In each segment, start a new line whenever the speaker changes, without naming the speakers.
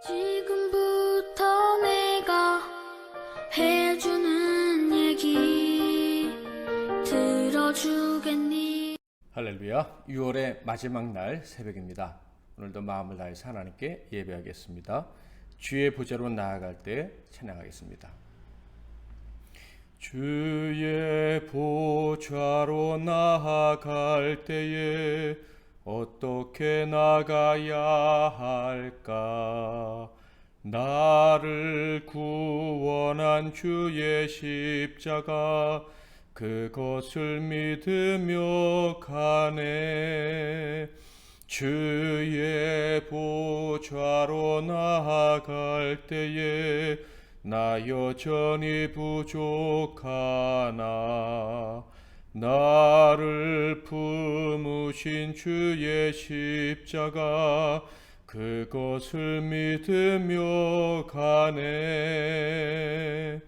지금부터 내가 해주는 얘기 들어주겠니?
할렐루야. 6월의 마지막 날 새벽입니다. 오늘도 마음을 다해서 하나님께 예배하겠습니다. 주의 보좌로 나아갈 때 찬양하겠습니다. 주의 보좌로 나아갈 때에 어떻게 나가야 할까? 나를 구원한 주의 십자가 그것을 믿으며 가네. 주의 보좌로 나아갈 때에 나 여전히 부족하나 나를 품으신 주의 십자가 그것을 믿으며 가네.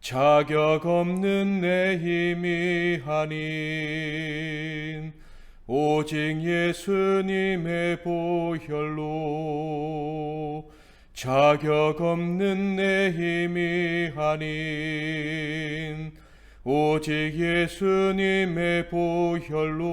자격 없는 내 힘이 아닌 오직 예수님의 보혈로 자격 없는 내 힘이 아닌 오직 예수님의 보혈로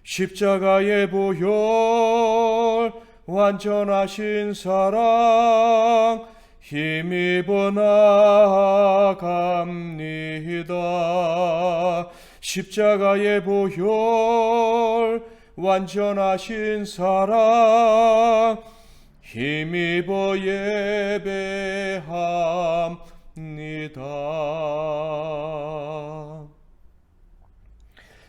십자가의 보혈 완전하신 사랑 힘입어 나아갑니다. 십자가의 보혈 완전하신 사랑 힘입어 예배합니다.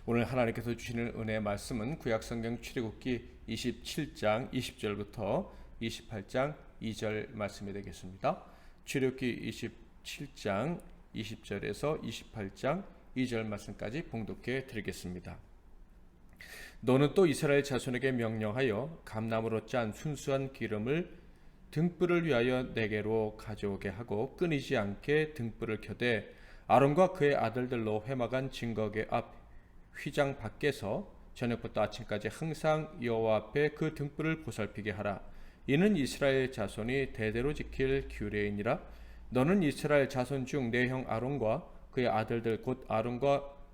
오늘 하나님께서 주시는 은혜의 말씀은 구약성경 출애굽기 27장 20절부터 28장 2절 말씀이 되겠습니다. 출애굽기 27장 20절에서 28장 2절 말씀까지 봉독해 드리겠습니다. 너는 또 이스라엘 자손에게 명령하여 감나무로 짠 순수한 기름을 등불을 위하여 내게로 가져오게 하고 끊이지 않게 등불을 켜되 아론과 그의 아들들로 회막한 증거궤 앞 휘장 밖에서 저녁부터 아침까지 항상 여호와 앞에 그 등불을 보살피게 하라. 이는 이스라엘 자손이 대대로 지킬 규례이니라. 너는 이스라엘 자손 중 내 형 아론과 그의 아들들 곧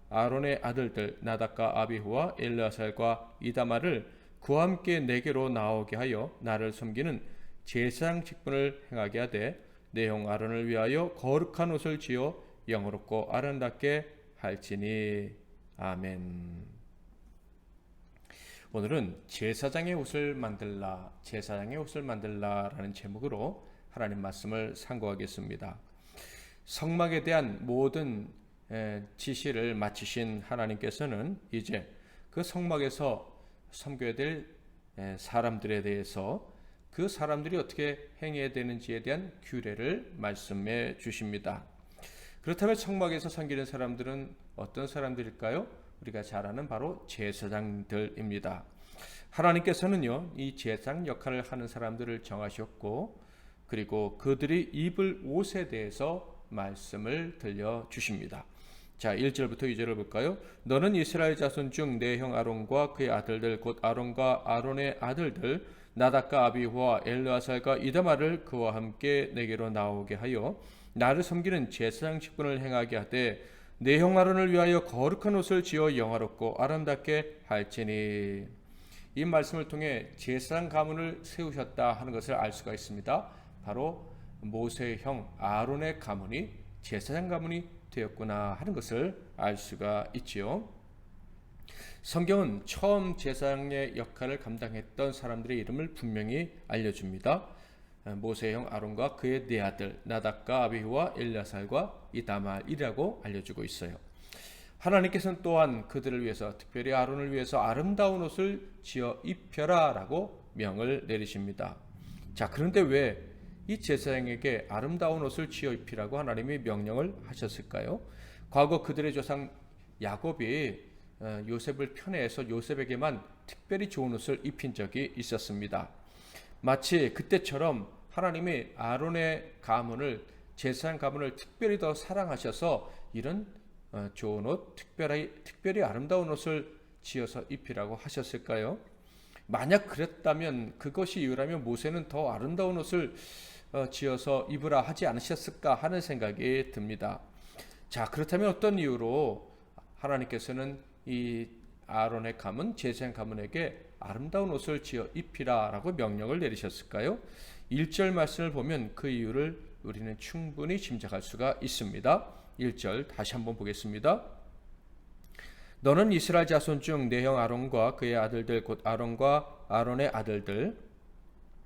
아론의 아들들 나답과 아비후와 엘르아살과 이다마를 그와 함께 내게로 나오게 하여 나를 섬기는 제사장 직분을 행하게 하되 내 형 아론을 위하여 거룩한 옷을 지어 영화롭고 아름답게 할지니. 아멘. 오늘은 제사장의 옷을 만들라라는 제목으로 하나님 말씀을 상고하겠습니다. 성막에 대한 모든 지시를 마치신 하나님께서는 이제 그 성막에서 섬겨야 될 사람들에 대해서 그 사람들이 어떻게 행해야 되는지에 대한 규례를 말씀해 주십니다. 그렇다면 성막에서 섬기는 사람들은 어떤 사람들일까요? 우리가 잘 아는 바로 제사장들입니다. 하나님께서는요, 이 제사장 역할을 하는 사람들을 정하셨고, 그리고 그들이 입을 옷에 대해서 말씀을 들려주십니다. 자, 1절부터 2절을 볼까요? 너는 이스라엘 자손 중 내 형 아론과 그의 아들들 곧 아론과 아론의 아들들 나답과 아비후와 엘르아살과 이다마를 그와 함께 내게로 나오게 하여 나를 섬기는 제사장 직분을 행하게 하되 내 형 아론을 위하여 거룩한 옷을 지어 영화롭고 아름답게 할지니. 이 말씀을 통해 제사장 가문을 세우셨다 하는 것을 알 수가 있습니다. 바로 모세의 형 아론의 가문이 제사장 가문이 되었구나 하는 것을 알 수가 있지요. 성경은 처음 제사장의 역할을 감당했던 사람들의 이름을 분명히 알려줍니다. 모세의 형 아론과 그의 네 아들 나답과 아비후와 엘르아살과 이다말이라고 알려주고 있어요. 하나님께서는 또한 그들을 위해서, 특별히 아론을 위해서 아름다운 옷을 지어 입혀라 라고 명을 내리십니다. 자, 그런데 왜 이 제사장에게 아름다운 옷을 지어 입히라고 하나님이 명령을 하셨을까요? 과거 그들의 조상 야곱이 요셉을 편애해서 요셉에게만 특별히 좋은 옷을 입힌 적이 있었습니다. 마치 그때처럼 하나님이 아론의 가문을, 제사장 가문을 특별히 더 사랑하셔서 이런 좋은 옷, 특별히 아름다운 옷을 지어서 입히라고 하셨을까요? 만약 그랬다면, 그것이 이유라면 모세는 더 아름다운 옷을 지어서 입으라 하지 않으셨을까 하는 생각이 듭니다. 자, 그렇다면 어떤 이유로 하나님께서는 이 아론의 가문, 제사장 가문에게 아름다운 옷을 지어 입히라라고 명령을 내리셨을까요? 1절 말씀을 보면 그 이유를 우리는 충분히 짐작할 수가 있습니다. 1절 다시 한번 보겠습니다. 너는 이스라엘 자손 중 내 형 아론과 그의 아들들 곧 아론과 아론의 아들들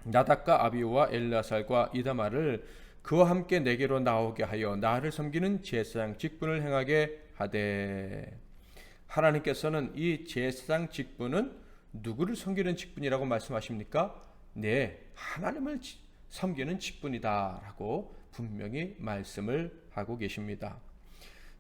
나답과 아비후와 엘르아살과 이다말을 그와 함께 내게로 나오게 하여 나를 섬기는 제사장 직분을 행하게 하되. 하나님께서는 이 제사장 직분은 누구를 섬기는 직분이라고 말씀하십니까? 네, 하나님을 섬기는 직분이다라고 분명히 말씀을 하고 계십니다.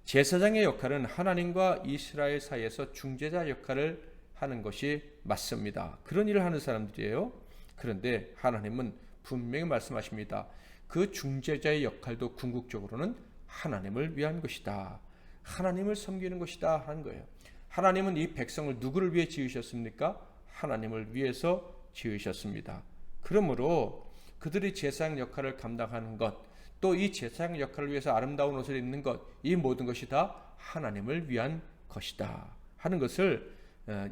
제사장의 역할은 하나님과 이스라엘 사이에서 중재자 역할을 하는 것이 맞습니다. 그런 일을 하는 사람들이에요. 그런데 하나님은 분명히 말씀하십니다. 그 중재자의 역할도 궁극적으로는 하나님을 위한 것이다. 하나님을 섬기는 것이다 하는 거예요. 하나님은 이 백성을 누구를 위해 지으셨습니까? 하나님을 위해서 지으셨습니다. 그러므로 그들이 제사장 역할을 감당하는 것, 또 이 제사장 역할을 위해서 아름다운 옷을 입는 것, 이 모든 것이 다 하나님을 위한 것이다 하는 것을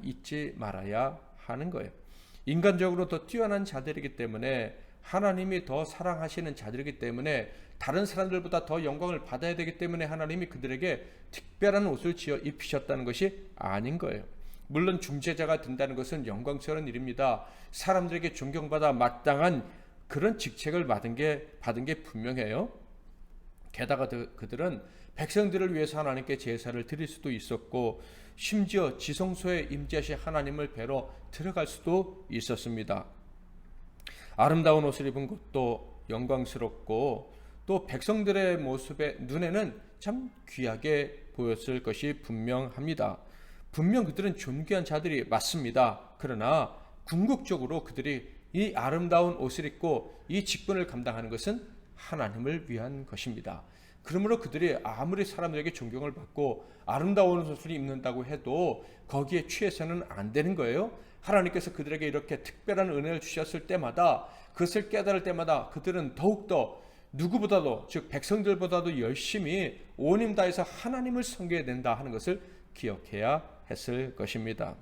잊지 말아야 하는 거예요. 인간적으로 더 뛰어난 자들이기 때문에, 하나님이 더 사랑하시는 자들이기 때문에, 다른 사람들보다 더 영광을 받아야 되기 때문에 하나님이 그들에게 특별한 옷을 지어 입히셨다는 것이 아닌 거예요. 물론 중재자가 된다는 것은 영광스러운 일입니다. 사람들에게 존경받아 마땅한 그런 직책을 받은 게 분명해요. 게다가 그들은 백성들을 위해서 하나님께 제사를 드릴 수도 있었고, 심지어 지성소에 임재하신 하나님을 뵈러 들어갈 수도 있었습니다. 아름다운 옷을 입은 것도 영광스럽고, 또 백성들의 모습에 눈에는 참 귀하게 보였을 것이 분명합니다. 분명 그들은 존귀한 자들이 맞습니다. 그러나 궁극적으로 그들이 이 아름다운 옷을 입고 이 직분을 감당하는 것은 하나님을 위한 것입니다. 그러므로 그들이 아무리 사람들에게 존경을 받고 아름다운 옷을 입는다고 해도 거기에 취해서는 안 되는 거예요. 하나님께서 그들에게 이렇게 특별한 은혜를 주셨을 때마다, 그것을 깨달을 때마다 그들은 더욱더 누구보다도, 즉 백성들보다도 열심히 온 힘 다해서 하나님을 섬겨야 된다 하는 것을 기억해야 했을 것입니다.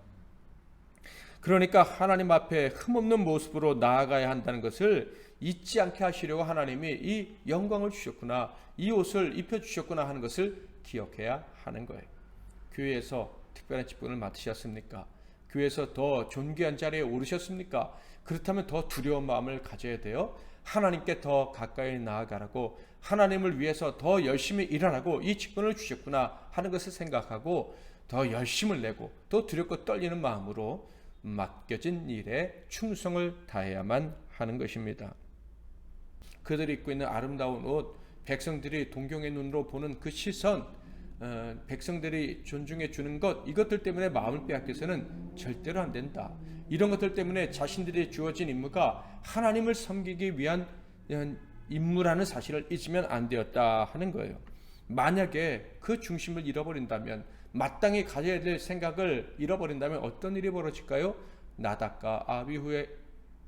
그러니까 하나님 앞에 흠없는 모습으로 나아가야 한다는 것을 잊지 않게 하시려고 하나님이 이 영광을 주셨구나, 이 옷을 입혀주셨구나 하는 것을 기억해야 하는 거예요. 교회에서 특별한 직분을 맡으셨습니까? 교회에서 더 존귀한 자리에 오르셨습니까? 그렇다면 더 두려운 마음을 가져야 돼요. 하나님께 더 가까이 나아가라고, 하나님을 위해서 더 열심히 일하라고 이 직분을 주셨구나 하는 것을 생각하고 더 열심을 내고 더 두렵고 떨리는 마음으로 맡겨진 일에 충성을 다해야만 하는 것입니다. 그들이 입고 있는 아름다운 옷, 백성들이 동경의 눈으로 보는 그 시선, 백성들이 존중해 주는 것, 이것들 때문에 마음을 빼앗겨서는 절대로 안 된다. 이런 것들 때문에 자신들이 주어진 임무가 하나님을 섬기기 위한 임무라는 사실을 잊으면 안 되었다 하는 거예요. 만약에 그 중심을 잃어버린다면, 마땅히 가져야 될 생각을 잃어버린다면 어떤 일이 벌어질까요? 나답과 아비후의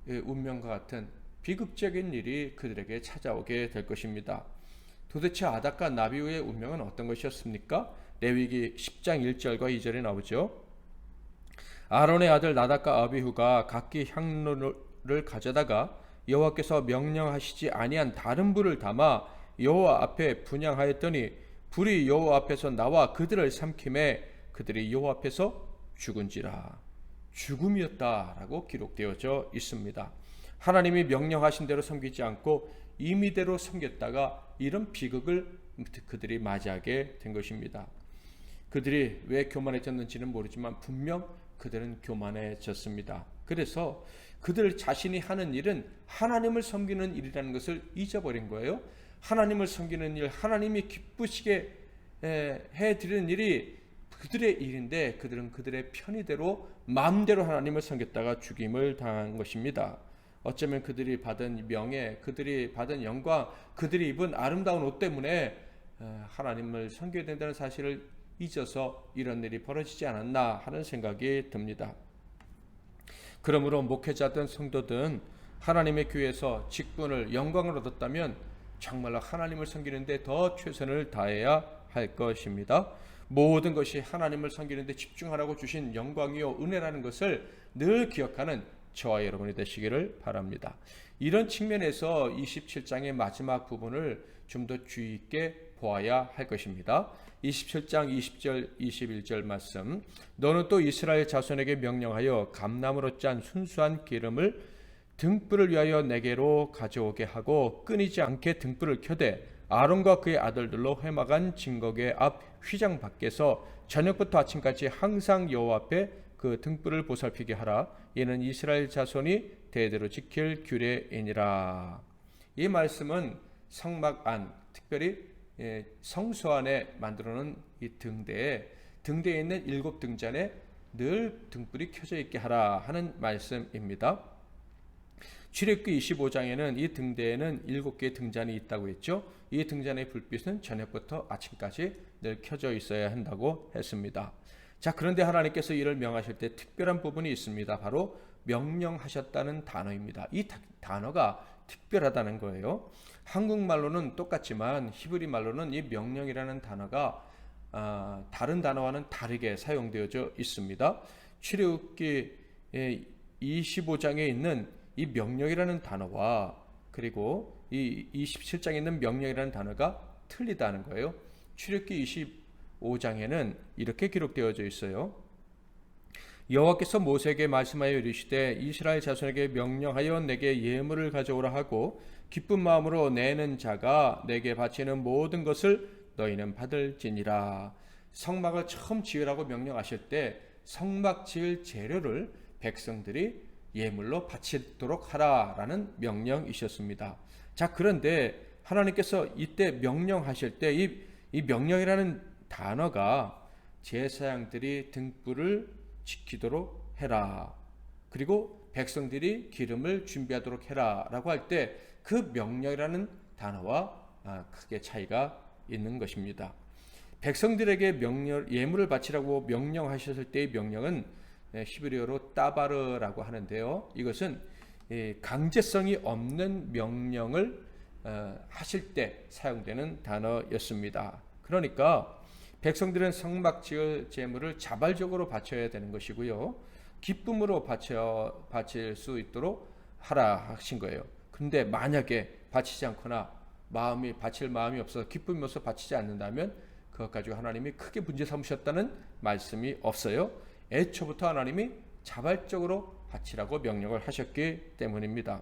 운명과 같은 비극적인 일이 그들에게 찾아오게 될 것입니다. 도대체 아답과 나비후의 운명은 어떤 것이었습니까? 레위기 10장 1절과 2절에 나오죠. 아론의 아들 나답과 아비후가 각기 향로를 가져다가 여호와께서 명령하시지 아니한 다른 불을 담아 여호와 앞에 분향하였더니 불이 여호와 앞에서 나와 그들을 삼킴에 그들이 여호와 앞에서 죽은지라. 죽음이었다라고 기록되어져 있습니다. 하나님이 명령하신 대로 섬기지 않고 임의대로 섬겼다가 이런 비극을 그들이 맞이하게 된 것입니다. 그들이 왜 교만해졌는지는 모르지만 분명 그들은 교만해졌습니다. 그래서 그들 자신이 하는 일은 하나님을 섬기는 일이라는 것을 잊어버린 거예요. 하나님을 섬기는 일, 하나님이 기쁘시게 해드리는 일이 그들의 일인데, 그들은 그들의 편의대로 마음대로 하나님을 섬겼다가 죽임을 당한 것입니다. 어쩌면 그들이 받은 명예, 그들이 받은 영광, 그들이 입은 아름다운 옷 때문에 하나님을 섬겨야 된다는 사실을 잊어서 이런 일이 벌어지지 않았나 하는 생각이 듭니다. 그러므로 목회자든 성도든 하나님의 교회에서 직분을 영광을 얻었다면 정말로 하나님을 섬기는데 더 최선을 다해야 할 것입니다. 모든 것이 하나님을 섬기는데 집중하라고 주신 영광이요 은혜라는 것을 늘 기억하는 저와 여러분이 되시기를 바랍니다. 이런 측면에서 27장의 마지막 부분을 좀 더 주의 있게 보아야 할 것입니다. 27장 20절 21절 말씀, 너는 또 이스라엘 자손에게 명령하여 감나무로 짠 순수한 기름을 등불을 위하여 내게로 가져오게 하고 끊이지 않게 등불을 켜되 아론과 그의 아들들로 회막한 증거궤 앞 휘장 밖에서 저녁부터 아침까지 항상 여호와 앞에 그 등불을 보살피게 하라. 이는 이스라엘 자손이 대대로 지킬 규례이니라. 이 말씀은 성막 안, 특별히 성소 안에 만들어놓은 이 등대에 있는 7등잔에 늘 등불이 켜져 있게 하라 하는 말씀입니다. 출애굽기 25장에는 이 등대에는 7개의 등잔이 있다고 했죠. 이 등잔의 불빛은 저녁부터 아침까지 늘 켜져 있어야 한다고 했습니다. 자, 그런데 하나님께서 이를 명하실 때 특별한 부분이 있습니다. 바로 명령하셨다는 단어입니다. 이 단어가 특별하다는 거예요. 한국말로는 똑같지만 히브리 말로는 이 명령이라는 단어가 다른 단어와는 다르게 사용되어져 있습니다. 출애굽기 25장에 있는 이 명령이라는 단어와 그리고 이 27장에 있는 명령이라는 단어가 틀리다는 거예요. 출애굽기 25장에는 이렇게 기록되어져 있어요. 여호와께서 모세에게 말씀하여 이르시되 이스라엘 자손에게 명령하여 내게 예물을 가져오라 하고 기쁜 마음으로 내는 자가 내게 바치는 모든 것을 너희는 받을지니라. 성막을 처음 지으라고 명령하실 때 성막 지을 재료를 백성들이 예물로 바치도록 하라라는 명령이셨습니다. 자, 그런데 하나님께서 이때 명령하실 때 이 명령이라는 단어가 제사장들이 등불을 지키도록 해라, 그리고 백성들이 기름을 준비하도록 해라 라고 할 때 그 명령이라는 단어와 크게 차이가 있는 것입니다. 백성들에게 예물을 바치라고 명령하셨을 때의 명령은 히브리어로 따바르라고 하는데요. 이것은 강제성이 없는 명령을 하실 때 사용되는 단어였습니다. 그러니까 백성들은 성막 지을 제물을 자발적으로 바쳐야 되는 것이고요. 기쁨으로 바칠 수 있도록 하라 하신 거예요. 그런데 만약에 바치지 않거나 바칠 마음이 없어서 기쁨이 없어서 바치지 않는다면 그것 가지고 하나님이 크게 문제 삼으셨다는 말씀이 없어요. 애초부터 하나님이 자발적으로 바치라고 명령을 하셨기 때문입니다.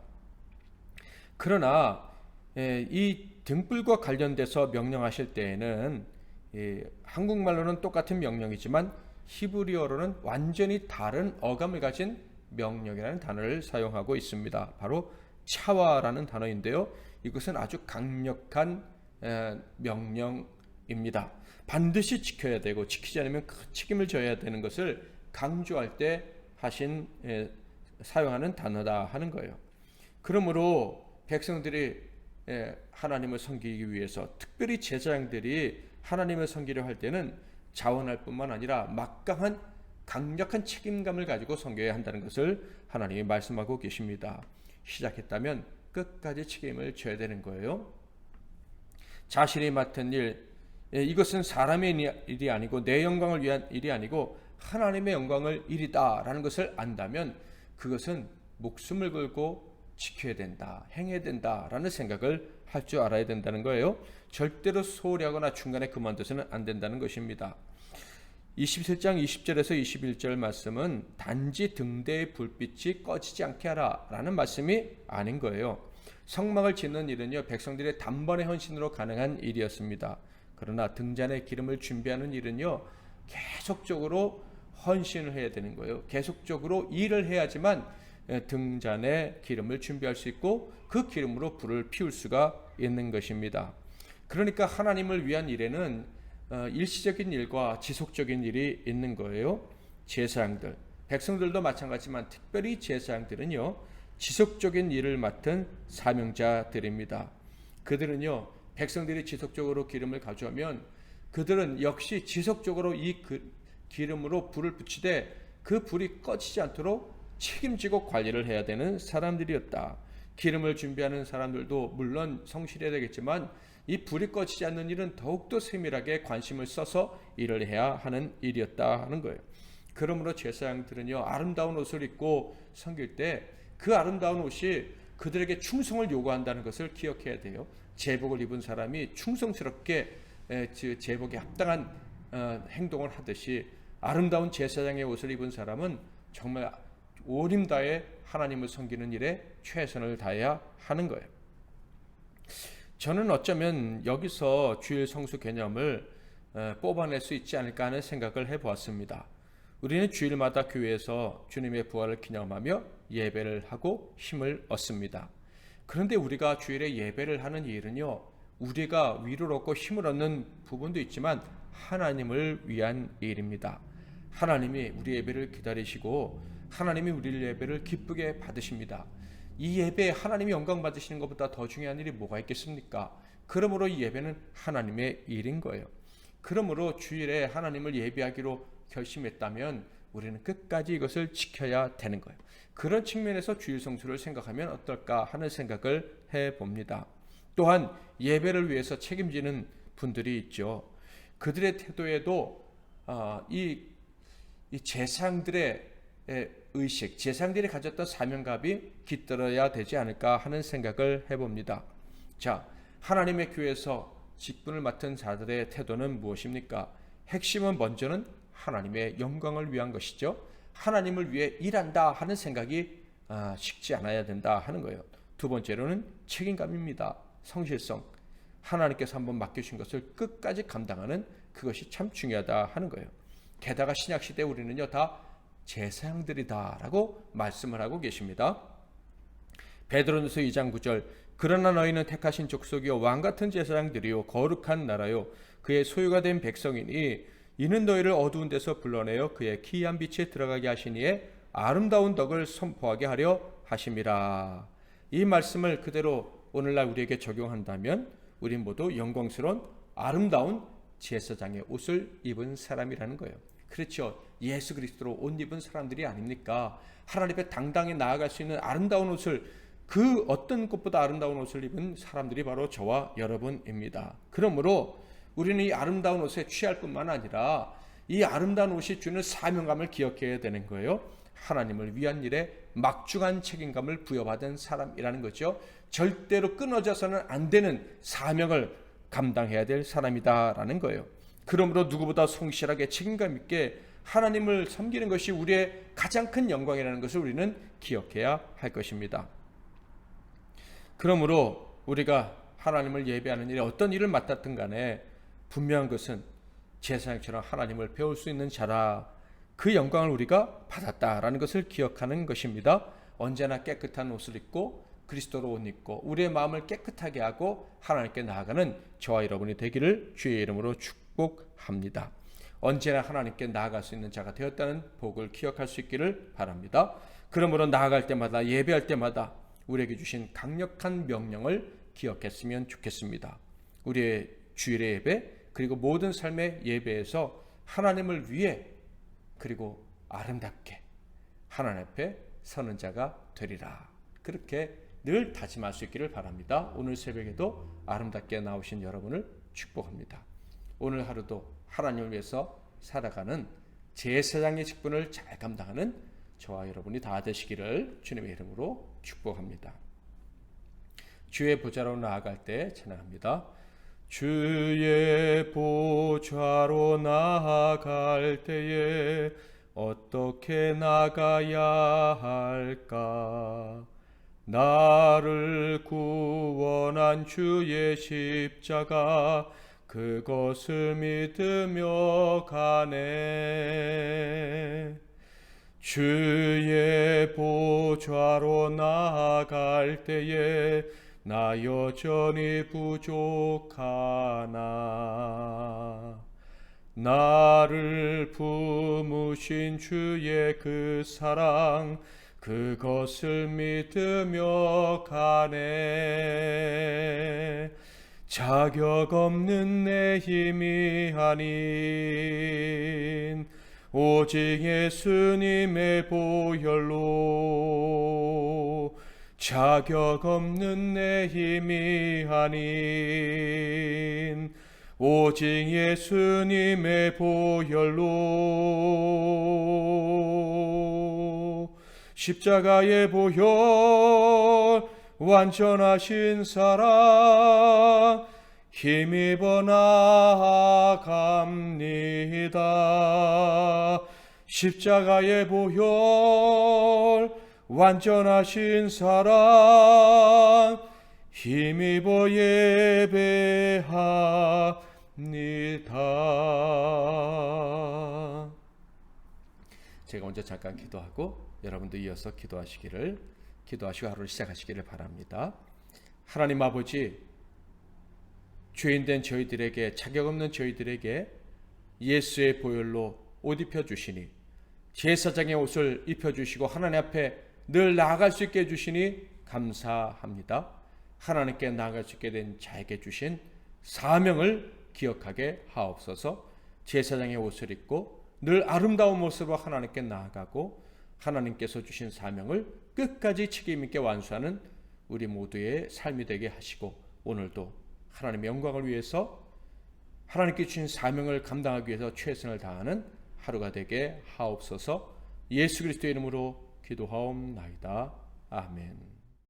그러나 이 등불과 관련돼서 명령하실 때에는 한국말로는 똑같은 명령이지만 히브리어로는 완전히 다른 어감을 가진 명령이라는 단어를 사용하고 있습니다. 바로 차와라는 단어인데요. 이것은 아주 강력한 명령입니다. 반드시 지켜야 되고 지키지 않으면 그 책임을 져야 되는 것을 강조할 때 사용하는 단어다 하는 거예요. 그러므로 백성들이 하나님을 섬기기 위해서, 특별히 제사장들이 하나님을 섬기려 할 때는 자원할 뿐만 아니라 막강한 강력한 책임감을 가지고 섬겨야 한다는 것을 하나님이 말씀하고 계십니다. 시작했다면 끝까지 책임을 져야 되는 거예요. 자신이 맡은 일, 이것은 사람의 일이 아니고 내 영광을 위한 일이 아니고 하나님의 영광을 일이다라는 것을 안다면 그것은 목숨을 걸고 지켜야 된다, 행해야 된다라는 생각을 할 줄 알아야 된다는 거예요. 절대로 소홀히 하거나 중간에 그만둬서는 안 된다는 것입니다. 27장 20절에서 21절 말씀은 단지 등대의 불빛이 꺼지지 않게 하라 라는 말씀이 아닌 거예요. 성막을 짓는 일은요, 백성들의 단번에 헌신으로 가능한 일이었습니다. 그러나 등잔에 기름을 준비하는 일은요, 계속적으로 헌신을 해야 되는 거예요. 계속적으로 일을 해야지만 등잔에 기름을 준비할 수 있고 그 기름으로 불을 피울 수가 있는 것입니다. 그러니까 하나님을 위한 일에는 일시적인 일과 지속적인 일이 있는 거예요. 제사장들, 백성들도 마찬가지지만 특별히 제사장들은요, 지속적인 일을 맡은 사명자들입니다. 그들은요, 백성들이 지속적으로 기름을 가져오면 그들은 역시 지속적으로 이 기름으로 불을 붙이되 그 불이 꺼지지 않도록 책임지고 관리를 해야 되는 사람들이었다. 기름을 준비하는 사람들도 물론 성실해야 되겠지만 이 불이 꺼지지 않는 일은 더욱더 세밀하게 관심을 써서 일을 해야 하는 일이었다 하는 거예요. 그러므로 제사장들은요, 아름다운 옷을 입고 섬길 때 그 아름다운 옷이 그들에게 충성을 요구한다는 것을 기억해야 돼요. 제복을 입은 사람이 충성스럽게 제복에 합당한 행동을 하듯이 아름다운 제사장의 옷을 입은 사람은 정말 오림 다해 하나님을 섬기는 일에 최선을 다해야 하는 거예요. 저는 어쩌면 여기서 주일 성수 개념을 뽑아낼 수 있지 않을까 하는 생각을 해보았습니다. 우리는 주일마다 교회에서 주님의 부활을 기념하며 예배를 하고 힘을 얻습니다. 그런데 우리가 주일에 예배를 하는 일은요, 우리가 위로를 얻고 힘을 얻는 부분도 있지만 하나님을 위한 일입니다. 하나님이 우리 예배를 기다리시고 하나님이 우리 예배를 기쁘게 받으십니다. 이 예배에 하나님이 영광 받으시는 것보다 더 중요한 일이 뭐가 있겠습니까? 그러므로 이 예배는 하나님의 일인 거예요. 그러므로 주일에 하나님을 예배하기로 결심했다면 우리는 끝까지 이것을 지켜야 되는 거예요. 그런 측면에서 주일 성수를 생각하면 어떨까 하는 생각을 해봅니다. 또한 예배를 위해서 책임지는 분들이 있죠. 그들의 태도에도 이 제사장들의 의식, 제사장들이 가졌던 사명감이 깃들어야 되지 않을까 하는 생각을 해봅니다. 자, 하나님의 교회에서 직분을 맡은 자들의 태도는 무엇입니까? 핵심은 먼저는 하나님의 영광을 위한 것이죠. 하나님을 위해 일한다 하는 생각이 식지 않아야 된다 하는 거예요. 두 번째로는 책임감입니다. 성실성. 하나님께서 한번 맡겨주신 것을 끝까지 감당하는 그것이 참 중요하다 하는 거예요. 게다가 신약시대 우리는요, 다 제사장들이다라고 말씀을 하고 계십니다. 베드로전서 2장 9절, 그러나 너희는 택하신 족속이요 왕같은 제사장들이요 거룩한 나라요 그의 소유가 된 백성이니 이는 너희를 어두운 데서 불러내어 그의 기이한 빛에 들어가게 하시니에 아름다운 덕을 선포하게 하려 하심이라. 이 말씀을 그대로 오늘날 우리에게 적용한다면 우리 모두 영광스러운 아름다운 제사장의 옷을 입은 사람이라는 거예요. 그렇죠. 예수 그리스도로 옷 입은 사람들이 아닙니까? 하나님 앞에 당당히 나아갈 수 있는 아름다운 옷을, 그 어떤 것보다 아름다운 옷을 입은 사람들이 바로 저와 여러분입니다. 그러므로 우리는 이 아름다운 옷에 취할 뿐만 아니라 이 아름다운 옷이 주는 사명감을 기억해야 되는 거예요. 하나님을 위한 일에 막중한 책임감을 부여받은 사람이라는 거죠. 절대로 끊어져서는 안 되는 사명을 감당해야 될 사람이다라는 거예요. 그러므로 누구보다 성실하게 책임감 있게 하나님을 섬기는 것이 우리의 가장 큰 영광이라는 것을 우리는 기억해야 할 것입니다. 그러므로 우리가 하나님을 예배하는 일에 어떤 일을 맡았든 간에 분명한 것은 제사장처럼 하나님을 배울 수 있는 자라, 그 영광을 우리가 받았다라는 것을 기억하는 것입니다. 언제나 깨끗한 옷을 입고 그리스도로 옷 입고 우리의 마음을 깨끗하게 하고 하나님께 나아가는 저와 여러분이 되기를 주의 이름으로 축복합니다. 언제나 하나님께 나아갈 수 있는 자가 되었다는 복을 기억할 수 있기를 바랍니다. 그러므로 나아갈 때마다, 예배할 때마다 우리에게 주신 강력한 명령을 기억했으면 좋겠습니다. 우리의 주일의 예배, 그리고 모든 삶의 예배에서 하나님을 위해 그리고 아름답게 하나님 앞에 서는 자가 되리라. 그렇게 늘 다짐할 수 있기를 바랍니다. 오늘 새벽에도 아름답게 나오신 여러분을 축복합니다. 오늘 하루도 하나님을 위해서 살아가는 제사장의 직분을 잘 감당하는 저와 여러분이 다 되시기를 주님의 이름으로 축복합니다. 주의 보좌로 나아갈 때 찬양합니다. 주의 보좌로 나아갈 때에 어떻게 나가야 할까? 나를 구원한 주의 십자가 그것을 믿으며 가네. 주의 보좌로 나아갈 때에 나 여전히 부족하나. 나를 품으신 주의 그 사랑 그것을 믿으며 가네. 자격 없는 내 힘이 아닌 오직 예수님의 보혈로 자격 없는 내 힘이 아닌 오직 예수님의 보혈로 십자가의 보혈 완전하신 사랑 힘입어 나아갑니다. 십자가의 보혈 완전하신 사랑 힘입어 예배합니다. 제가 먼저 잠깐 기도하고 여러분도 이어서 기도하시고 하루를 시작하시기를 바랍니다. 하나님 아버지, 죄인된 저희들에게, 자격 없는 저희들에게 예수의 보혈로 옷 입혀주시니, 제사장의 옷을 입혀주시고 하나님 앞에 늘 나아갈 수 있게 해주시니 감사합니다. 하나님께 나아갈 수 있게 된 자에게 주신 사명을 기억하게 하옵소서. 제사장의 옷을 입고 늘 아름다운 모습으로 하나님께 나아가고 하나님께서 주신 사명을 끝까지 책임 있게 완수하는 우리 모두의 삶이 되게 하시고, 오늘도 하나님의 영광을 위해서 하나님께 주신 사명을 감당하기 위해서 최선을 다하는 하루가 되게 하옵소서. 예수 그리스도의 이름으로 기도하옵나이다. 아멘.